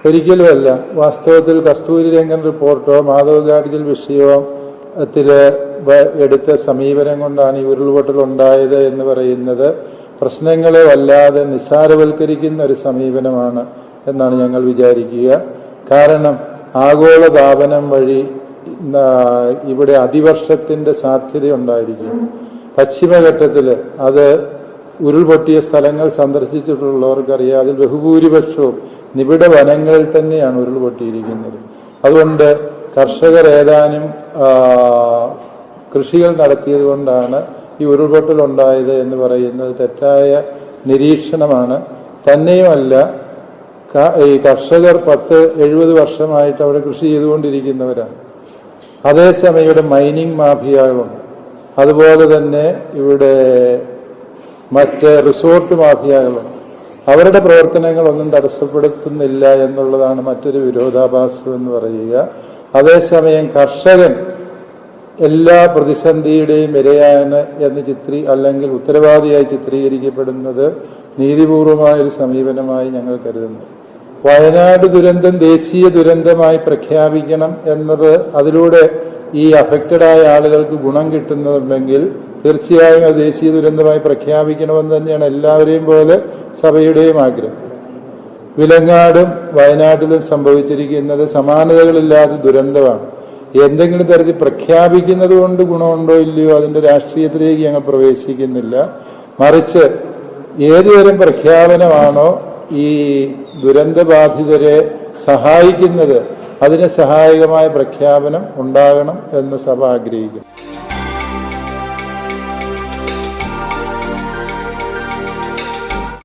ഒരിക്കലുമല്ല. വാസ്തവത്തിൽ കസ്തൂരിരംഗൻ റിപ്പോർട്ടോ മാധവ് ഗാഡ്ഗിൽ വിഷയത്തില് എടുത്ത സമീപനം കൊണ്ടാണ് ഈ ഉരുൾപൊട്ടൽ ഉണ്ടായത് എന്ന് പറയുന്നത് പ്രശ്നങ്ങളെ വല്ലാതെ നിസ്സാരവൽക്കരിക്കുന്ന ഒരു സമീപനമാണ് എന്നാണ് ഞങ്ങൾ വിചാരിക്കുക. കാരണം ആഗോളതാപനം വഴി ഇവിടെ അതിവർഷത്തിന്റെ സാധ്യതയുണ്ടായിരിക്കും. പശ്ചിമഘട്ടത്തില് അത് ഉരുൾപൊട്ടിയ സ്ഥലങ്ങൾ സന്ദർശിച്ചിട്ടുള്ളവർക്കറിയാം, അതിൽ ബഹുഭൂരിപക്ഷവും നിബിഡ വനങ്ങളിൽ തന്നെയാണ് ഉരുൾപൊട്ടിയിരിക്കുന്നത്. അതുകൊണ്ട് കർഷകർ ഏതാനും കൃഷികൾ നടത്തിയത് കൊണ്ടാണ് ഈ ഉരുൾപൊട്ടൽ ഉണ്ടായത് എന്ന് പറയുന്നത് തെറ്റായ നിരീക്ഷണമാണ്. തന്നെയുമല്ല, ഈ കർഷകർ 70 വർഷമായിട്ട് അവിടെ കൃഷി ചെയ്തുകൊണ്ടിരിക്കുന്നവരാണ്. അതേസമയം ഇവിടെ മൈനിങ് മാഫിയകളുണ്ട്. അതുപോലെ തന്നെ ഇവിടെ മറ്റ് റിസോർട്ട് മാഫിയകളുണ്ട്. അവരുടെ പ്രവർത്തനങ്ങളൊന്നും തടസ്സപ്പെടുത്തുന്നില്ല എന്നുള്ളതാണ് മറ്റൊരു വിരോധാഭാസം എന്ന് പറയുക. അതേസമയം കർഷകൻ എല്ലാ പ്രതിസന്ധിയുടെയും ഇരയാണ് എന്ന് അല്ലെങ്കിൽ ഉത്തരവാദിയായി ചിത്രീകരിക്കപ്പെടുന്നത് നീതിപൂർവമായൊരു സമീപനമായി ഞങ്ങൾ കരുതുന്നു. വയനാട് ദുരന്തം ദേശീയ ദുരന്തമായി പ്രഖ്യാപിക്കണം എന്നത്, അതിലൂടെ ഈ അഫക്റ്റഡായ ആളുകൾക്ക് ഗുണം കിട്ടുന്നുണ്ടെങ്കിൽ തീർച്ചയായും അത് ദേശീയ ദുരന്തമായി പ്രഖ്യാപിക്കണമെന്ന് തന്നെയാണ് എല്ലാവരെയും പോലെ സഭയുടെയും ആഗ്രഹം. വിലങ്ങാടും വയനാട്ടിലും സംഭവിച്ചിരിക്കുന്നത് സമാനതകളില്ലാത്ത ദുരന്തമാണ്. എന്തെങ്കിലും തരത്തിൽ പ്രഖ്യാപിക്കുന്നത് കൊണ്ട് ഗുണമുണ്ടോ ഇല്ലയോ അതിന്റെ രാഷ്ട്രീയത്തിലേക്ക് ഞങ്ങൾ പ്രവേശിക്കുന്നില്ല. മറിച്ച് ഏതുതരം പ്രഖ്യാപനമാണോ ഈ ദുരന്തബാധിതരെ സഹായിക്കുന്നത് അതിന് സഹായകമായ പ്രഖ്യാപനം ഉണ്ടാകണം എന്ന് സഭ ആഗ്രഹിക്കുന്നു.